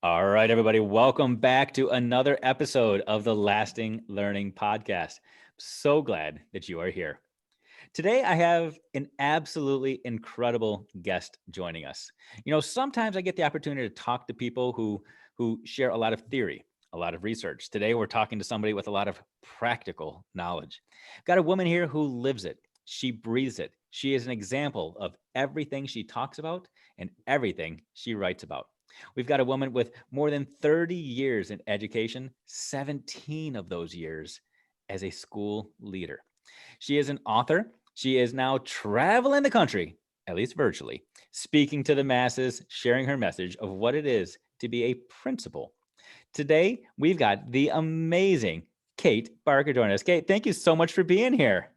All right, everybody, welcome back to another episode of the Lasting Learning Podcast. So glad that you are here. Today, I have an absolutely incredible guest joining us. Sometimes I get the opportunity to talk to people who share a lot of theory, a lot of research. Today, we're talking to somebody with a lot of practical knowledge. Got a woman here who lives it. She breathes it. She is an example of everything she talks about and everything she writes about. We've got a woman with more than 30 years in education, 17 of those years as a school leader. She is an author. She is now traveling the country, at least virtually, speaking to the masses, sharing her message of what it is to be a principal. Today, we've got the amazing Kate Barker joining us. Kate, thank you so much for being here.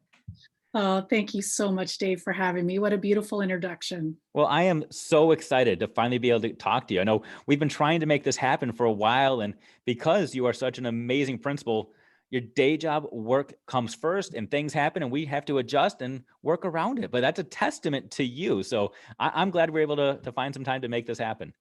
Oh, thank you so much, Dave, for having me. What a beautiful introduction. Well, I am so excited to finally be able to talk to you. I know we've been trying to make this happen for a while, and because you are such an amazing principal, your day job work comes first and things happen and we have to adjust and work around it. But that's a testament to you. So I'm glad we're able to find some time to make this happen.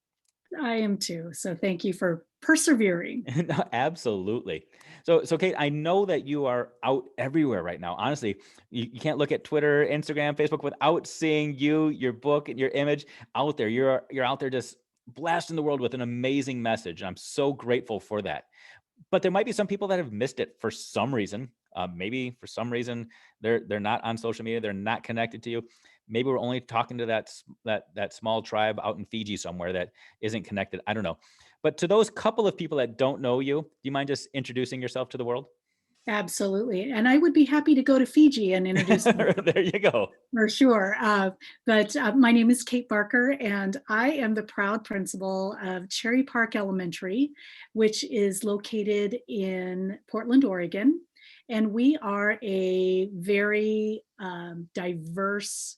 I am too. So thank you for persevering. No, absolutely. So Kate, I know that you are out everywhere right now. Honestly, you can't look at Twitter, Instagram, Facebook without seeing you, your book, and your image out there. You're out there just blasting the world with an amazing message. And I'm so grateful for that. But there might be some people that have missed it for some reason. Maybe for some reason they're not on social media, they're not connected to you. Maybe we're only talking to that small tribe out in Fiji somewhere that isn't connected. I don't know. But to those couple of people that don't know you, do you mind just introducing yourself to the world? Absolutely. And I would be happy to go to Fiji and introduce myself There you go. for sure. But my name is Kate Barker, and I am the proud principal of Cherry Park Elementary, which is located in Portland, Oregon. And we are a very diverse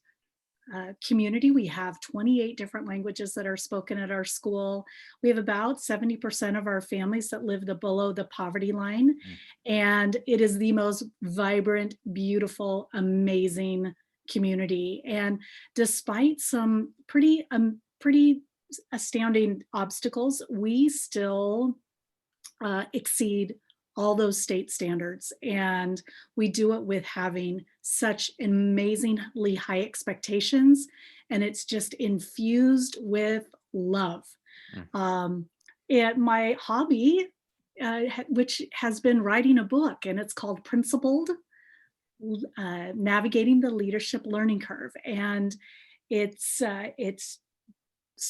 community. We have 28 different languages that are spoken at our school. We have about 70% of our families that live below the poverty line. Mm. And it is the most vibrant, beautiful, amazing community. And despite some pretty astounding obstacles, we still exceed all those state standards. And we do it with having such amazingly high expectations. And it's just infused with love. Mm. Um, and my hobby, which has been writing a book, and it's called Principled, Navigating the Leadership Learning Curve. And it's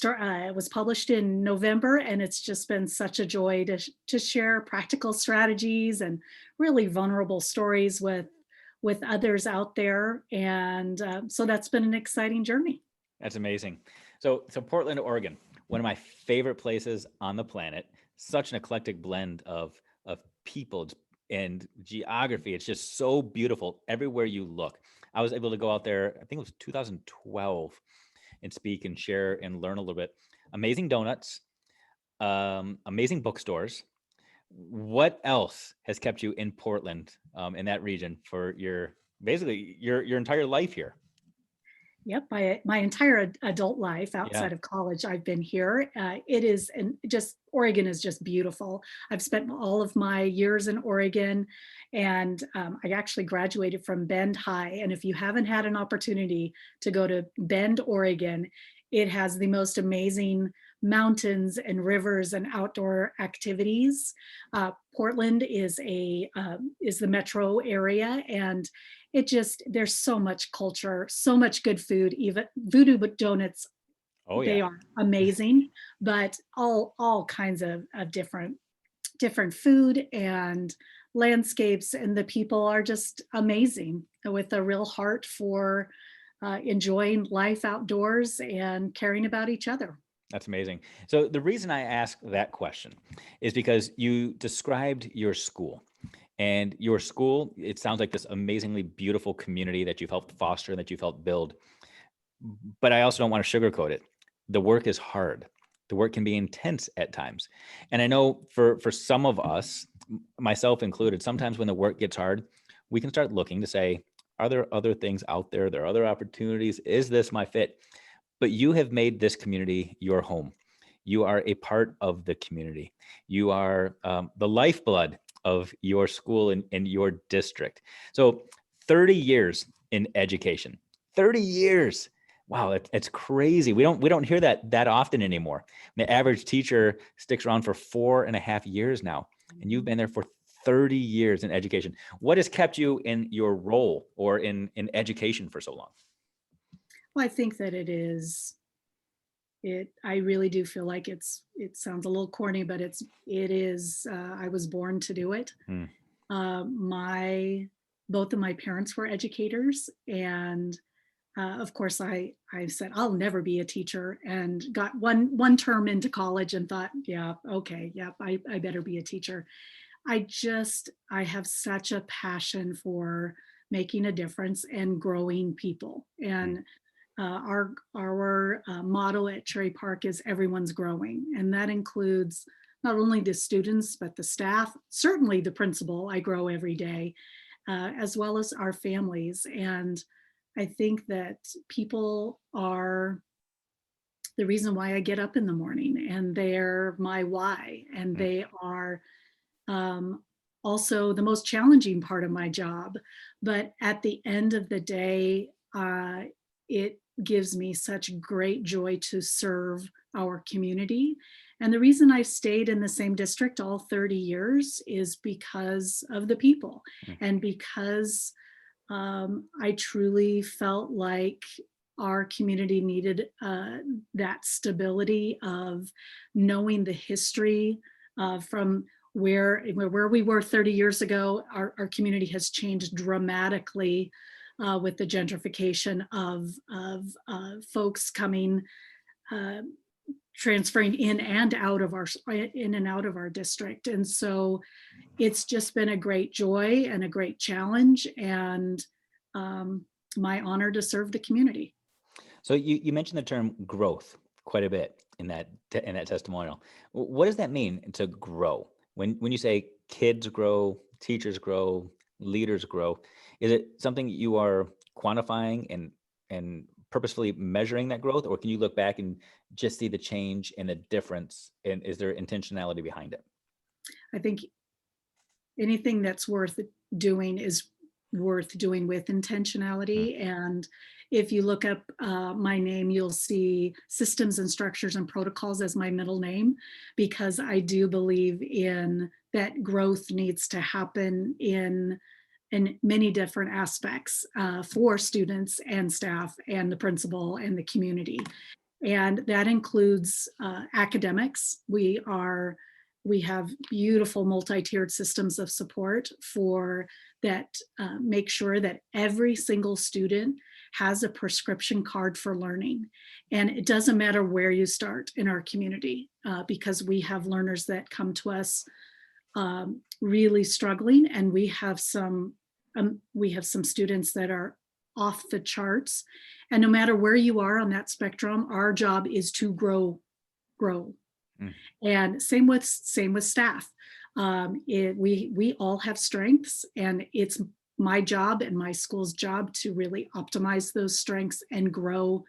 it was published in November, and it's just been such a joy to share practical strategies and really vulnerable stories with others out there. And so that's been an exciting journey. That's amazing. So Portland, Oregon, one of my favorite places on the planet. Such an eclectic blend of people and geography. It's just so beautiful everywhere you look. I was able to go out there, I think it was 2012, and speak and share and learn a little bit. Amazing donuts, amazing bookstores. What else has kept you in Portland, in that region for your basically your entire life here? Yep, my entire adult life Yeah. outside of college, I've been here. It is, and just Oregon is just beautiful. I've spent all of my years in Oregon, and I actually graduated from Bend High. And if you haven't had an opportunity to go to Bend, Oregon, it has the most amazing mountains and rivers and outdoor activities. Portland is the metro area, and it just there's so much culture, so much good food. Even Voodoo Donuts, Oh they yeah. are amazing, but all kinds of different food and landscapes, and the people are just amazing with a real heart for enjoying life outdoors and caring about each other. That's amazing. So the reason I ask that question is because you described your school, and your school, it sounds like this amazingly beautiful community that you've helped foster and that you've helped build. But I also don't want to sugarcoat it. The work is hard. The work can be intense at times. And I know for some of us, myself included, sometimes when the work gets hard, we can start looking to say, are there other things out there? There are other opportunities. Is this my fit? But you have made this community your home. You are a part of the community. You are the lifeblood of your school and your district. So 30 years in education, 30 years. Wow, it's crazy. We don't hear that often anymore. The average teacher sticks around for 4.5 years now, and you've been there for 30 years in education. What has kept you in your role or in education for so long? Well, I think that I really do feel like it sounds a little corny, but it is, I was born to do it. Hmm. My Both of my parents were educators, and of course I said I'll never be a teacher, and got one term into college and thought, yeah, okay, yeah, I better be a teacher. I have such a passion for making a difference and growing people. Hmm. And our motto at Cherry Park is everyone's growing, and that includes not only the students but the staff, certainly the principal. I grow every day, as well as our families. And I think that people are the reason why I get up in the morning, and they're my why, and Hmm. they are um, also the most challenging part of my job. But at the end of the day, it gives me such great joy to serve our community. And the reason I stayed in the same district all 30 years is because of the people, Hmm. and because I truly felt like our community needed that stability of knowing the history from where we were 30 years ago. Our community has changed dramatically with the gentrification of folks coming, uh, transferring in and out of our district. And so it's just been a great joy and a great challenge, and um, my honor to serve the community. So you mentioned the term growth quite a bit in that testimonial. What does that mean to grow? When you say kids grow, teachers grow, leaders grow, is it something you are quantifying and purposefully measuring that growth, or can you look back and just see the change and the difference? And is there intentionality behind it? I think anything that's worth doing is worth doing with Mm. intentionality. And if you look up my name, you'll see systems and structures and protocols as my middle name, because I do believe in that growth needs to happen in many different aspects for students and staff and the principal and the community. And that includes academics. We have beautiful multi-tiered systems of support for that, make sure that every single student has a prescription card for learning. And it doesn't matter where you start in our community, because we have learners that come to us really struggling, and we have some students that are off the charts. And no matter where you are on that spectrum, our job is to grow. Mm. And same with staff. We all have strengths, and it's my job and my school's job to really optimize those strengths and grow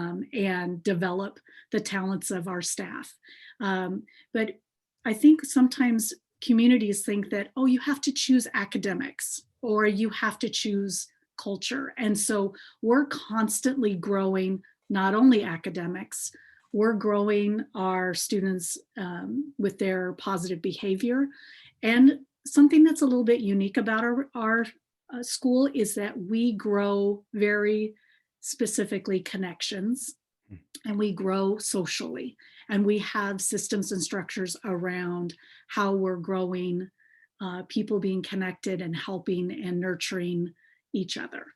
and develop the talents of our staff. But I think sometimes communities think that, oh, you have to choose academics or you have to choose culture. And so we're constantly growing not only academics, we're growing our students with their positive behavior. And something that's a little bit unique about our school is that we grow very specifically connections, Mm. and we grow socially, and we have systems and structures around how we're growing, people being connected and helping and nurturing each other.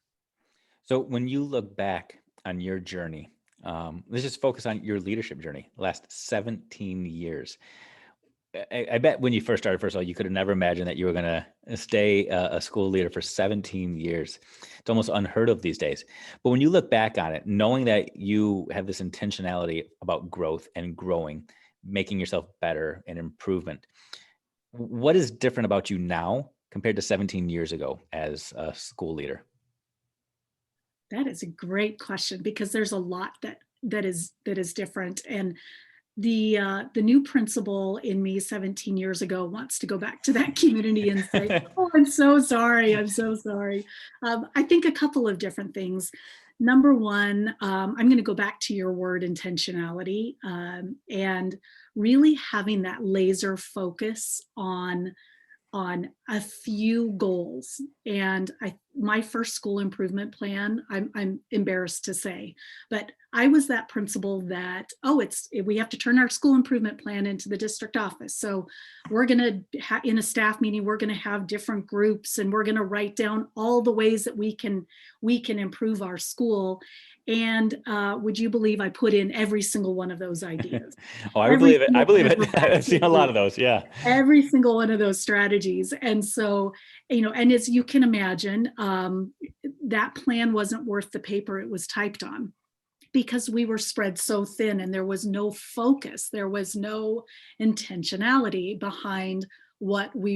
So when you look back on your journey, let's just focus on your leadership journey, the last 17 years. I bet when you first started, first of all, you could have never imagined that you were going to stay a school leader for 17 years. It's almost unheard of these days. But when you look back on it, knowing that you have this intentionality about growth and growing, making yourself better and improvement, what is different about you now compared to 17 years ago as a school leader? That is a great question, because there's a lot that is different. And the new principal in me 17 years ago wants to go back to that community and say, "Oh, I'm so sorry. I'm so sorry." I think a couple of different things. Number one, I'm going to go back to your word intentionality, and really having that laser focus on a few goals. And my first school improvement plan, I'm embarrassed to say, but I was that principal that, we have to turn our school improvement plan into the district office. So we're going to, in a staff meeting, we're going to have different groups and we're going to write down all the ways that we can improve our school. And would you believe I put in every single one of those ideas? Oh, I believe it. I believe it. Every I've seen a lot of those. Yeah. every single one of those strategies. And so, and as you can imagine, that plan wasn't worth the paper it was typed on, because we were spread so thin and there was no focus, there was no intentionality behind what we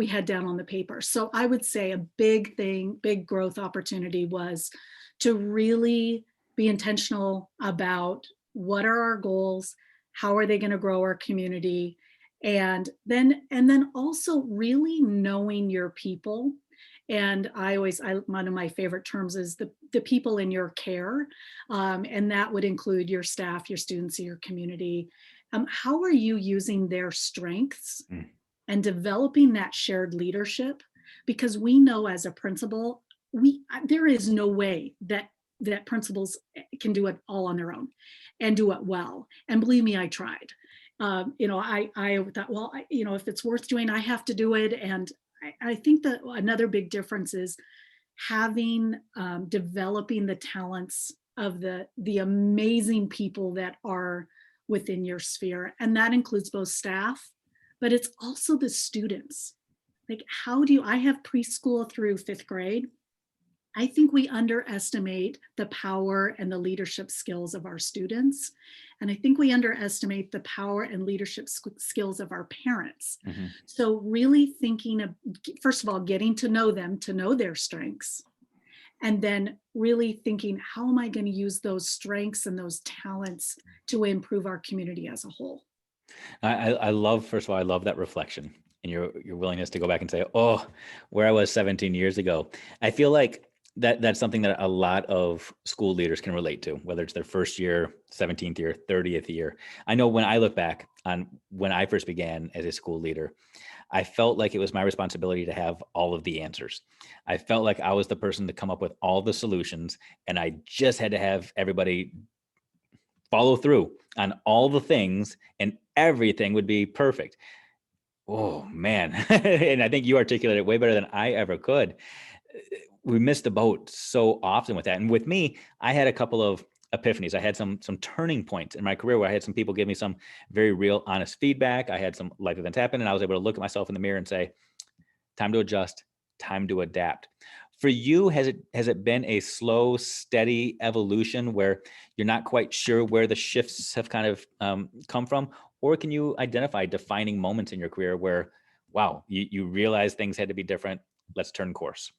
had down on the paper. So I would say a big growth opportunity was to really be intentional about what are our goals, how are they going to grow our community, and then also really knowing your people. And one of my favorite terms is the people in your care, and that would include your staff, your students, your community. How are you using their strengths and developing that shared leadership? Because we know as a principal, there is no way that principals can do it all on their own and do it well. And believe me, I tried. I thought, well, if it's worth doing, I have to do it. And I think that another big difference is developing the talents of the amazing people that are within your sphere. And that includes both staff, but it's also the students. Like, I have preschool through 5th grade. I think we underestimate the power and the leadership skills of our students. And I think we underestimate the power and leadership skills of our parents. Mm-hmm. So really thinking of, first of all, getting to know them, to know their strengths, and then really thinking, how am I going to use those strengths and those talents to improve our community as a whole? I love, first of all, I love that reflection and your willingness to go back and say, oh, where I was 17 years ago. I feel like that's something that a lot of school leaders can relate to, whether it's their first year, 17th year, 30th year. I know when I look back on when I first began as a school leader, I felt like it was my responsibility to have all of the answers. I felt like I was the person to come up with all the solutions, and I just had to have everybody follow through on all the things and everything would be perfect. Oh, man. And I think you articulated it way better than I ever could. We missed the boat so often with that. And with me, I had a couple of epiphanies. I had some turning points in my career where I had some people give me some very real, honest feedback. I had some life events happen, and I was able to look at myself in the mirror and say, time to adjust, time to adapt. For you, has it been a slow, steady evolution where you're not quite sure where the shifts have kind of come from? Or can you identify defining moments in your career where, wow, you realize things had to be different, let's turn course?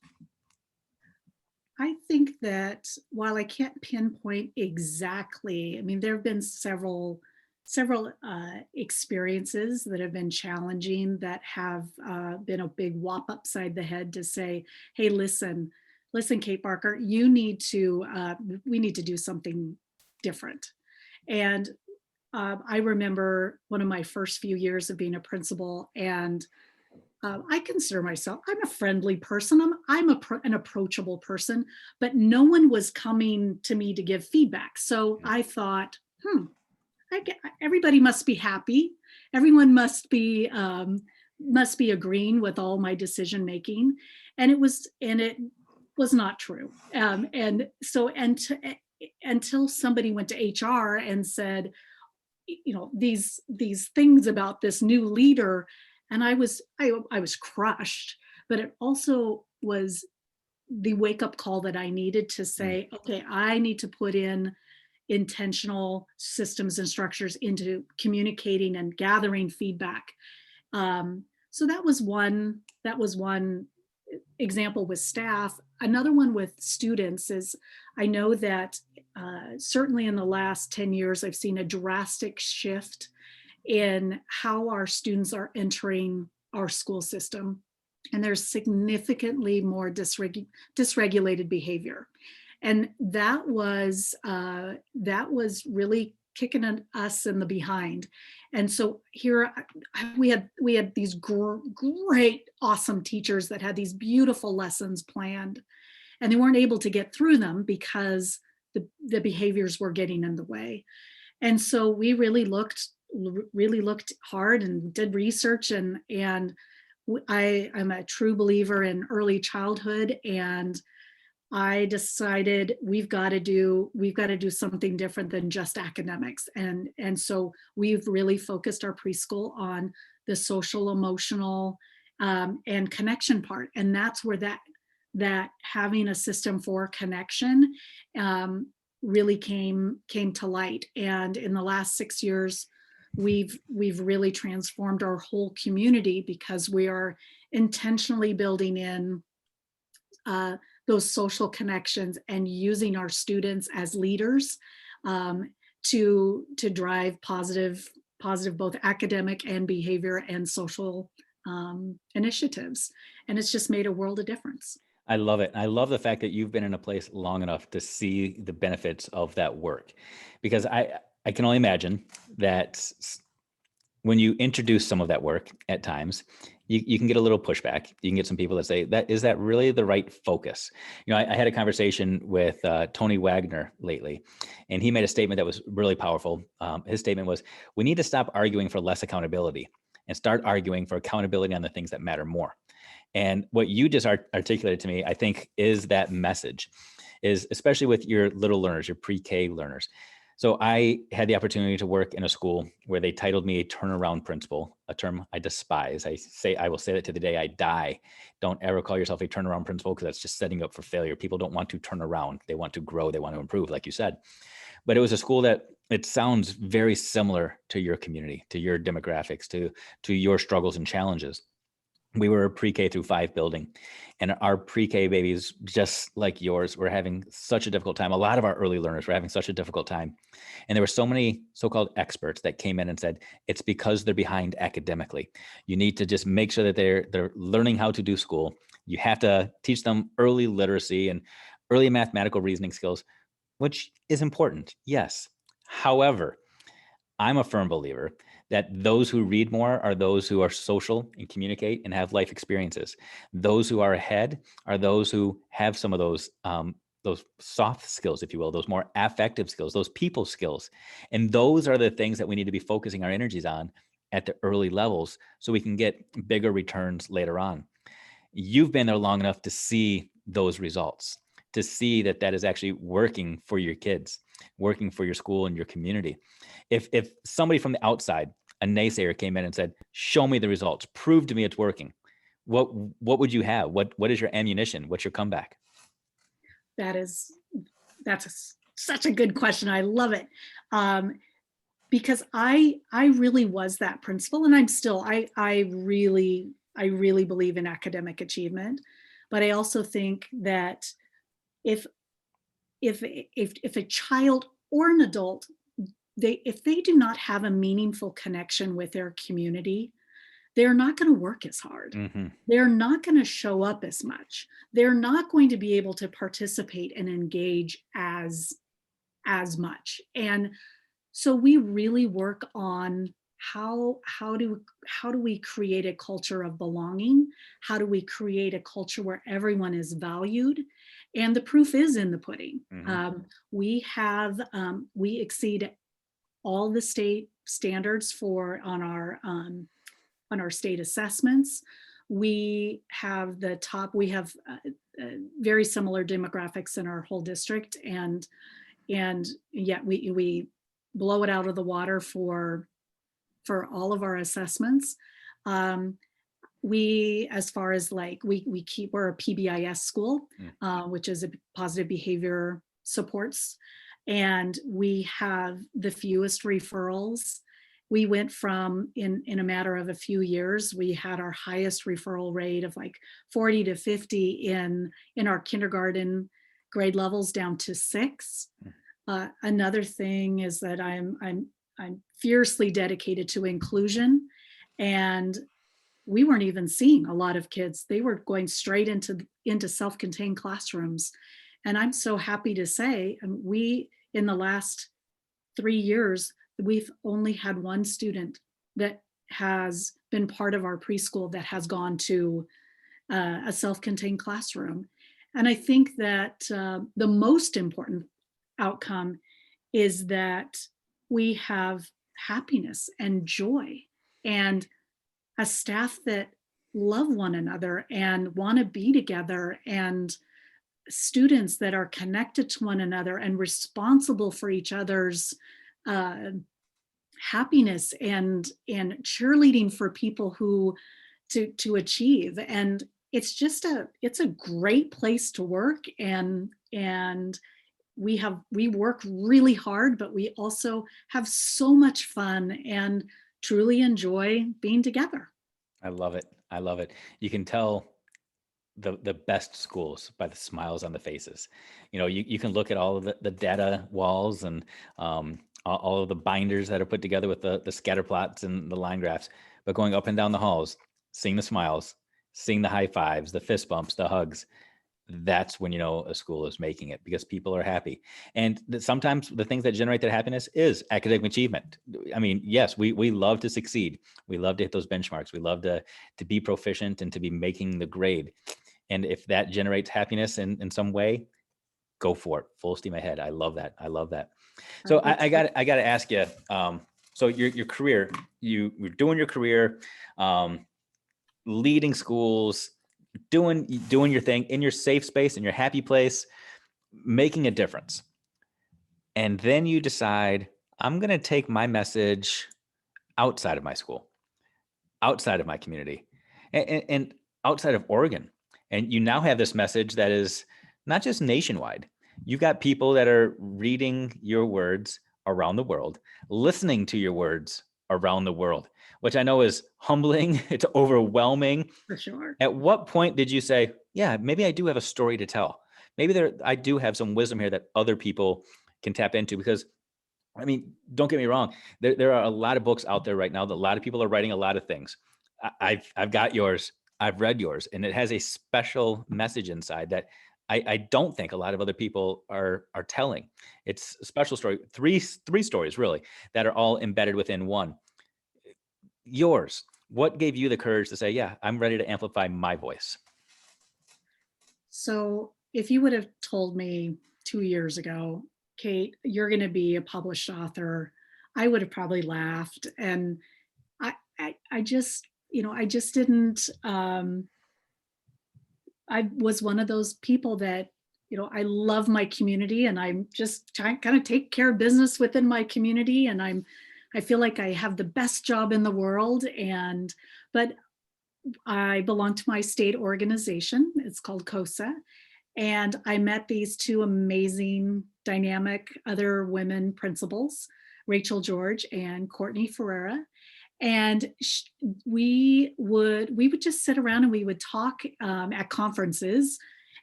I think that while I can't pinpoint exactly, I mean, there have been several experiences that have been challenging, that have been a big whop upside the head to say, hey, listen, Kate Barker, we need to do something different. And I remember one of my first few years of being a principal, and I consider myself, I'm a friendly person. I'm an approachable person, but no one was coming to me to give feedback. So I thought, everybody must be happy. Everyone must be agreeing with all my decision making, and it was not true. And so, until somebody went to HR and said, these things about this new leader, and I was crushed. But it also was the wake up call that I needed to say, okay, I need to put in intentional systems and structures into communicating and gathering feedback. So that was one example with staff. Another one with students is, I know that certainly in the last 10 years, I've seen a drastic shift in how our students are entering our school system. And there's significantly more dysregulated behavior. And that was really kicking us in the behind. And so here we had these great, awesome teachers that had these beautiful lessons planned, and they weren't able to get through them because the behaviors were getting in the way. And so we really looked hard and did research, and I'm a true believer in early childhood, and I decided we've got to do something different than just academics. And so we've really focused our preschool on the social, emotional, and connection part. And that's where that having a system for connection really came to light. And in the last 6 years, we've really transformed our whole community, because we are intentionally building in those social connections and using our students as leaders to drive positive both academic and behavior and social initiatives. And it's just made a world of difference. I love it. I love the fact that you've been in a place long enough to see the benefits of that work, because I can only imagine that when you introduce some of that work at times, you can get a little pushback. You can get some people that say, is that really the right focus? You know, I had a conversation with Tony Wagner lately, and he made a statement that was really powerful. His statement was, we need to stop arguing for less accountability and start arguing for accountability on the things that matter more. And what you just articulated to me, I think, is that message, is especially with your little learners, your pre-K learners. So I had the opportunity to work in a school where they titled me a turnaround principal, a term I despise. I will say that to the day I die. Don't ever call yourself a turnaround principal, because that's just setting up for failure. People don't want to turn around. They want to grow. They want to improve, like you said. But it was a school that, it sounds very similar to your community, to your demographics, to your struggles and challenges. We were a pre-K through 5 building, and our pre-K babies, just like yours, were having such a difficult time. A lot of our early learners were having such a difficult time. And there were so many so-called experts that came in and said, it's because they're behind academically. You need to just make sure that they're learning how to do school. You have to teach them early literacy and early mathematical reasoning skills, which is important, yes. However, I'm a firm believer that those who read more are those who are social and communicate and have life experiences. Those who are ahead are those who have some of those soft skills, if you will, those more affective skills, those people skills. And those are the things that we need to be focusing our energies on at the early levels, so we can get bigger returns later on. You've been there long enough to see those results, to see that that is actually working for your kids, working for your school and your community. If somebody from the outside, a naysayer, came in and said, show me the results, prove to me it's working, what would you have? What is your ammunition? What's your comeback? That's such a good question. I love it. Because I really was that principal, and I'm still, I really believe in academic achievement. But I also think that if a child or an adult, if they do not have a meaningful connection with their community, they're not going to work as hard. Mm-hmm. They're not going to show up as much. They're not going to be able to participate and engage as much. And so we really work on how do we create a culture of belonging? How do we create a culture where everyone is valued? And the proof is in the pudding. Mm-hmm. We exceed all the state standards on our state assessments. We have very similar demographics in our whole district, and yet we blow it out of the water for all of our assessments. As far as like, we're a PBIS school, which is a positive behavior supports, and we have the fewest referrals we went from in a matter of a few years, we had our highest referral rate of like 40 to 50 in our kindergarten grade levels down to 6. Another thing is that I'm fiercely dedicated to inclusion, and we weren't even seeing a lot of kids. They were going straight into self-contained classrooms. And I'm so happy to say, we, in the last 3 years, we've only had one student that has been part of our preschool that has gone to a self-contained classroom. And I think that the most important outcome is that we have happiness and joy and a staff that love one another and want to be together, and students that are connected to one another and responsible for each other's uh, happiness and cheerleading for people who to achieve. And it's a great place to work, and we work really hard, but we also have so much fun and truly enjoy being together. I love it. I love it. You can tell the best schools by the smiles on the faces. You can look at all of the data walls and all of the binders that are put together with the scatter plots and the line graphs, but going up and down the halls, seeing the smiles, seeing the high fives, the fist bumps, the hugs, that's when you know a school is making it, because people are happy. And sometimes the things that generate that happiness is academic achievement. I mean, yes, we love to succeed. We love to hit those benchmarks. We love to be proficient and to be making the grade. And if that generates happiness in some way, go for it. Full steam ahead. I love that. I love that. So I got to ask you. So your career, you're doing your career, leading schools, doing your thing in your safe space, in your happy place, making a difference. And then you decide, I'm going to take my message outside of my school, outside of my community, and outside of Oregon. And you now have this message that is not just nationwide. You've got people that are reading your words around the world, listening to your words around the world, which I know is humbling. It's overwhelming. For sure. At what point did you say, yeah, maybe I do have a story to tell? Maybe I do have some wisdom here that other people can tap into? Because, I mean, don't get me wrong. There are a lot of books out there right now that a lot of people are writing a lot of things. I've got yours. I've read yours, and it has a special message inside that I don't think a lot of other people are telling. It's a special story, three stories really that are all embedded within one. Yours, what gave you the courage to say, yeah, I'm ready to amplify my voice? So if you would have told me 2 years ago, Kate, you're going to be a published author, I would have probably laughed. And I just, I just didn't, I was one of those people that, I love my community, and I'm just trying kind of take care of business within my community. And I feel like I have the best job in the world. But I belong to my state organization. It's called COSA. And I met these two amazing, dynamic other women principals, Rachel George and Courtney Ferreira. And we would just sit around and we would talk at conferences,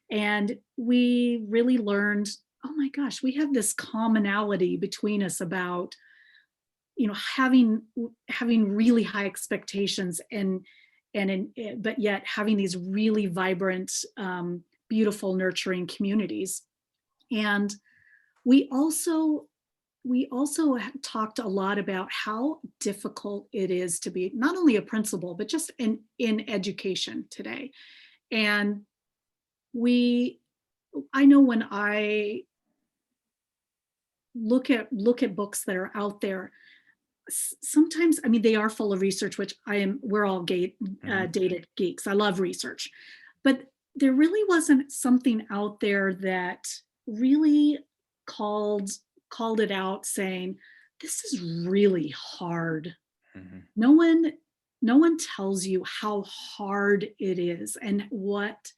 and we really learned, oh my gosh, we have this commonality between us about having really high expectations, but yet having these really vibrant, beautiful, nurturing communities. And we also talked a lot about how difficult it is to be not only a principal, but just in education today. And I know when I look at books that are out there, sometimes, I mean, they are full of research, which we're all data geeks. I love research, but there really wasn't something out there that really called it out, saying, this is really hard. Mm-hmm. No one tells you how hard it is, and what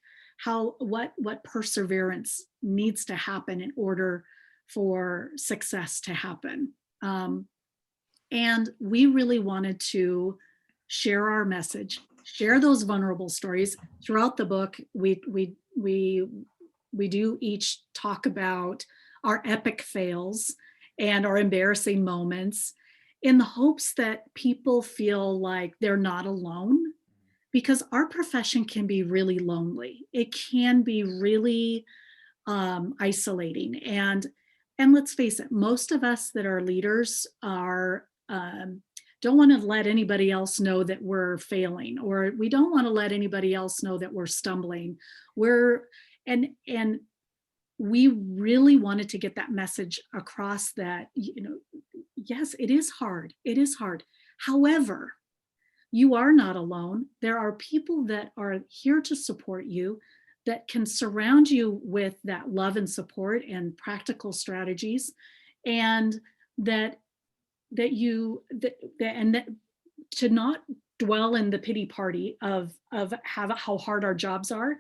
perseverance needs to happen in order for success to happen. And we really wanted to share our message, share those vulnerable stories throughout the book. We do each talk about our epic fails and our embarrassing moments in the hopes that people feel like they're not alone, because our profession can be really lonely. It can be really isolating. And let's face it, most of us that are leaders are don't want to let anybody else know that we're failing, or we don't want to let anybody else know that we're stumbling. We're and we really wanted to get that message across that, yes, it is hard. It is hard. However, you are not alone. There are people that are here to support you, that can surround you with that love and support and practical strategies, and that to not dwell in the pity party of how hard our jobs are,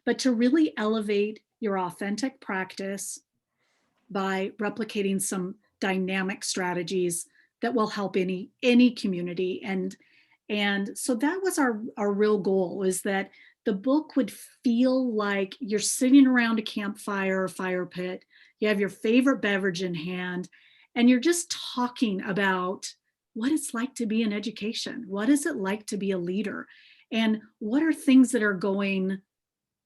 but to really elevate your authentic practice by replicating some dynamic strategies that will help any community. And so that was our real goal, is that the book would feel like you're sitting around a campfire or fire pit, you have your favorite beverage in hand, and you're just talking about what it's like to be in education. What is it like to be a leader? And what are things that are going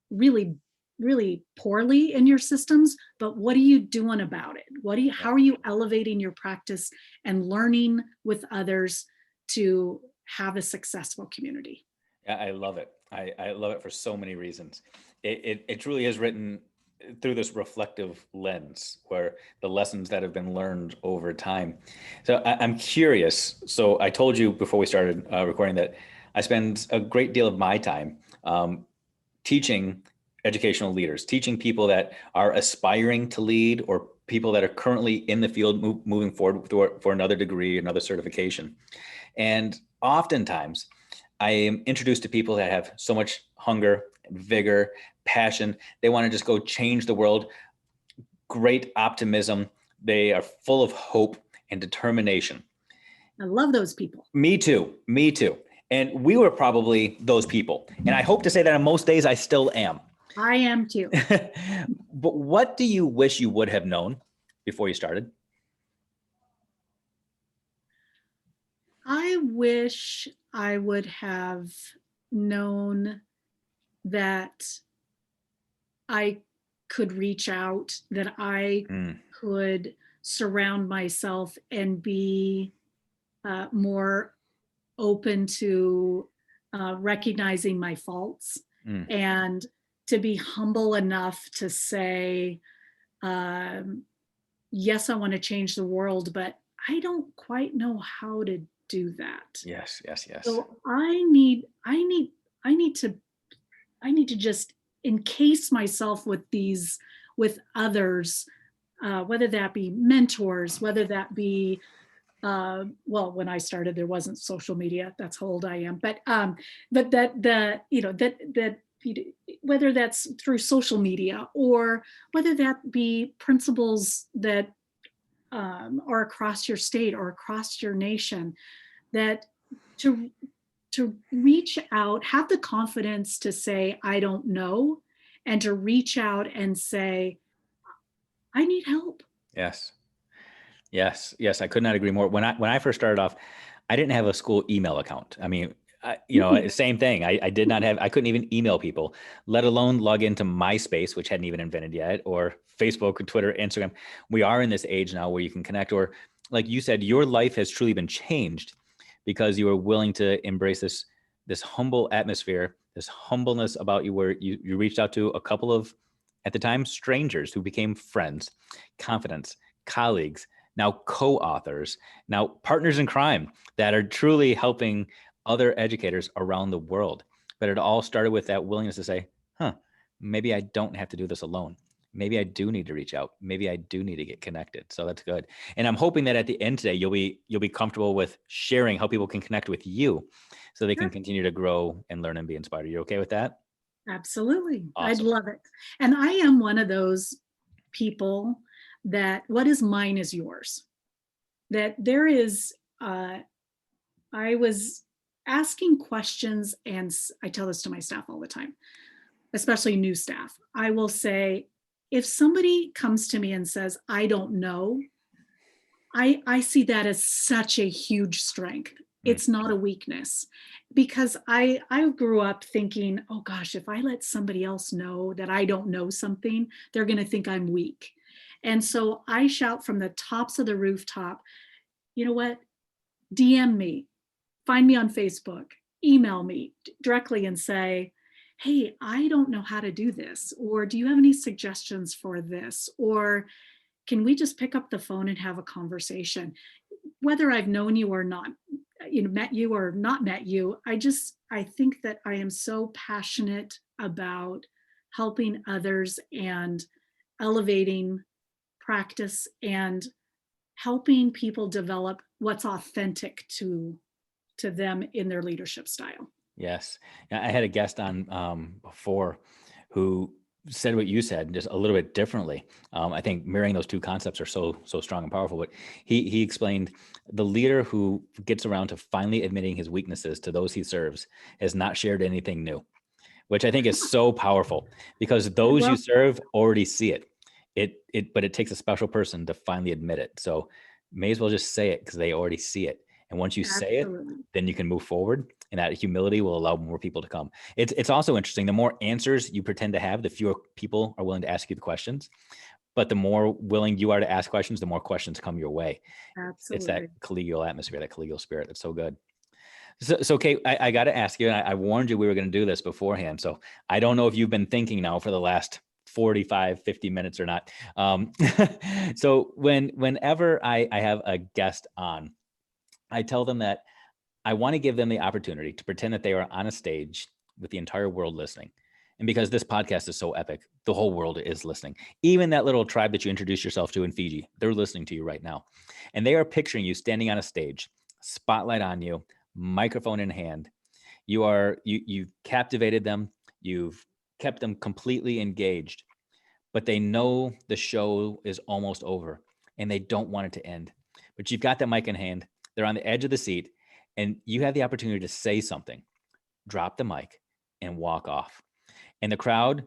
really, really poorly in your systems, but what are you doing about it? How are you elevating your practice and learning with others to have a successful community? Yeah, I love it. I love it for so many reasons. It truly is written through this reflective lens, where the lessons that have been learned over time. So I'm curious. So I told you before we started recording that I spend a great deal of my time teaching educational leaders, teaching people that are aspiring to lead, or people that are currently in the field moving forward for another degree, another certification. And oftentimes I am introduced to people that have so much hunger, vigor, passion. They want to just go change the world. Great optimism. They are full of hope and determination. I love those people. Me too. Me too. And we were probably those people. And I hope to say that on most days I still am. I am too. But what do you wish you would have known before you started? I wish I would have known that I could reach out, that I could surround myself and be more open to recognizing my faults, and to be humble enough to say, yes, I want to change the world, but I don't quite know how to do that. Yes, yes, yes. So I need to just encase myself with others, whether that be mentors, whether that be well, when I started, there wasn't social media. That's how old I am. But whether that's through social media, or whether that be principals that are across your state or across your nation, that to reach out, have the confidence to say, I don't know, and to reach out and say, I need help. Yes. Yes. Yes. I could not agree more. When I first started off, I didn't have a school email account. I mean, same thing. I did not have, I couldn't even email people, let alone log into MySpace, which hadn't even invented yet, or Facebook, Twitter, Instagram. We are in this age now where you can connect, or like you said, your life has truly been changed because you are willing to embrace this humble atmosphere, this humbleness about you, where you reached out to a couple of, at the time, strangers who became friends, confidants, colleagues, now co-authors, now partners in crime that are truly helping other educators around the world. But it all started with that willingness to say, maybe I don't have to do this alone. Maybe I do need to reach out. Maybe I do need to get connected. So that's good. And I'm hoping that at the end today, you'll be comfortable with sharing how people can connect with you so they can continue to grow and learn and be inspired. Are you okay with that? Absolutely. Awesome. I'd love it. And I am one of those people that what is mine is yours. That there is uh, I was asking questions, and I tell this to my staff all the time, especially new staff. I will say, if somebody comes to me and says, I don't know, I see that as such a huge strength. Mm, It's not a weakness, because I grew up thinking, oh gosh, if I let somebody else know that I don't know something, they're going to think I'm weak. And so I shout from the tops of the rooftop, you know what? DM me, find me on Facebook, email me directly and say, hey, I don't know how to do this. Or do you have any suggestions for this? Or can we just pick up the phone and have a conversation? Whether I've known you or not, met you or not met you, I think that I am so passionate about helping others and elevating practice and helping people develop what's authentic to them in their leadership style. yes. Yeah, I had a guest on before who said what you said, just a little bit differently. I think mirroring those two concepts are so strong and powerful. But he explained the leader who gets around to finally admitting his weaknesses to those he serves has not shared anything new, which I think is so powerful because I those you love serve already see it. But it takes a special person to finally admit it. So may as well just say it because they already see it. And once you say it, absolutely. then you can move forward, and that humility will allow more people to come. It's also interesting. The more answers you pretend to have, the fewer people are willing to ask you the questions. But the more willing you are to ask questions, the more questions come your way. It's that Absolutely. collegial atmosphere, that collegial spirit. That's so good. So Kate, I got to ask you, and I warned you we were going to do this beforehand. So I don't know if you've been thinking now for the last 45, 50 minutes or not. So whenever I have a guest on, I tell them that I want to give them the opportunity to pretend that they are on a stage with the entire world listening. And because this podcast is so epic, the whole world is listening. Even that little tribe that you introduced yourself to in Fiji, they're listening to you right now. And they are picturing you standing on a stage, spotlight on you, microphone in hand. You've captivated them. You've kept them completely engaged, but they know the show is almost over and they don't want it to end. But you've got that mic in hand. They're on the edge of the seat and you have the opportunity to say something, drop the mic and walk off. And the crowd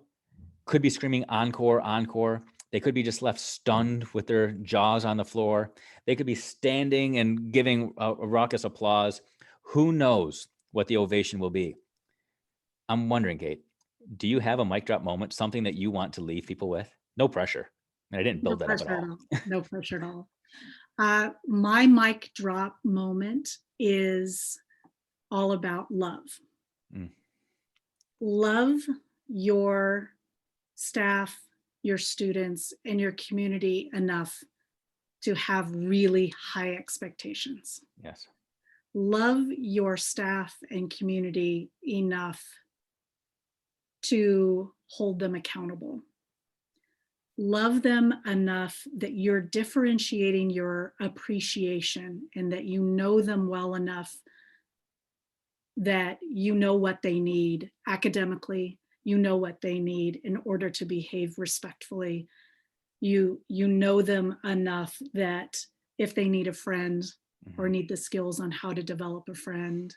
could be screaming encore, encore. They could be just left stunned with their jaws on the floor. They could be standing and giving a raucous applause. Who knows what the ovation will be? I'm wondering, Kate, do you have a mic drop moment, something that you want to leave people with? No pressure. And I didn't No build that up at pressure at all. all. No pressure at all. My mic drop moment is all about love. Mm, Love your staff, your students, and your community enough to have really high expectations. yes. Love your staff and community enough to hold them accountable. Love them enough that you're differentiating your appreciation and that you know them well enough that you know what they need academically, you know what they need in order to behave respectfully. You know them enough that if they need a friend or Mhm. need the skills on how to develop a friend,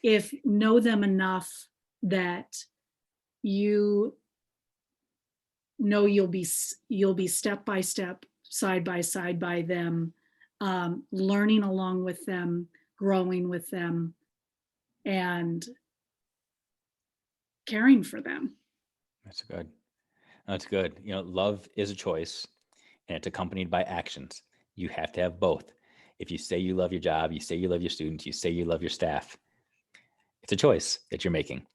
if know them enough that you know you'll be step by step, side by side by them, learning along with them, growing with them, and caring for them. That's good. That's good. You know, love is a choice and it's accompanied by actions. You have to have both. If you say you love your job, you say you love your students, you say you love your staff, it's a choice that you're making.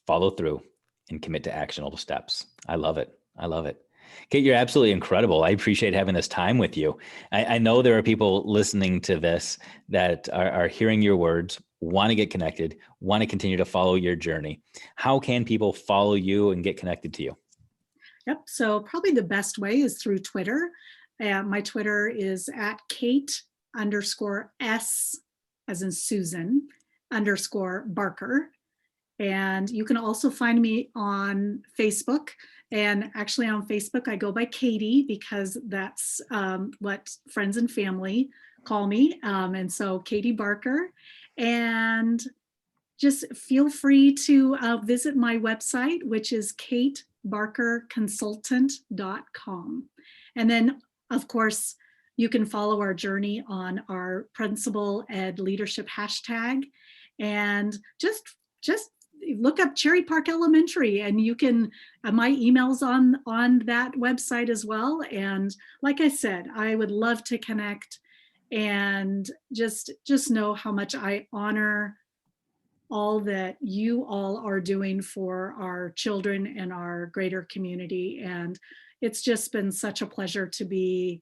Follow through and commit to actionable steps. I love it. I love it. Kate, you're absolutely incredible. I appreciate having this time with you. I know there are people listening to this that are hearing your words, want to get connected, want to continue to follow your journey. How can people follow you and get connected to you? Yep. So probably the best way is through Twitter. My Twitter is at Kate underscore S as in Susan underscore Barker. And you can also find me on Facebook And actually on Facebook, I go by Katie because that's what friends and family call me. And so Katie Barker. And just feel free to visit my website, which is katebarkerconsultant.com. And then, of course, you can follow our journey on our Principal Ed Leadership hashtag, and just look up Cherry Park Elementary, and you can. My email's on that website as well. And like I said, I would love to connect, and just know how much I honor all that you all are doing for our children and our greater community. And it's just been such a pleasure to be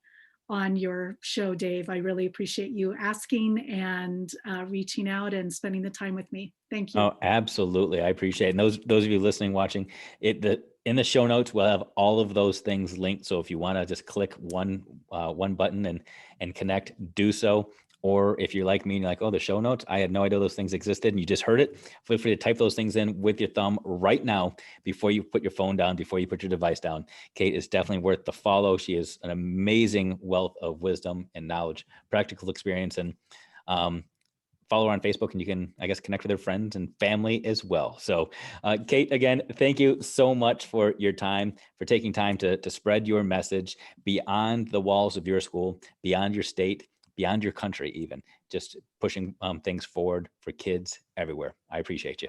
on your show, Dave. I really appreciate you asking and reaching out and spending the time with me. Thank you. Oh, absolutely. I appreciate it. And those of you listening, watching it, in the show notes, we'll have all of those things linked. So if you want to just click one button and connect, do so. Or if you're like me and you're like, oh, the show notes, I had no idea those things existed and you just heard it, feel free to type those things in with your thumb right now before you put your phone down, before you put your device down. Kate is definitely worth the follow. She is an amazing wealth of wisdom and knowledge, practical experience, and follow her on Facebook, and you can, I guess, connect with her friends and family as well. So Kate, again, thank you so much for your time, for taking time to spread your message beyond the walls of your school, beyond your state, beyond your country, even just pushing things forward for kids everywhere. I appreciate you.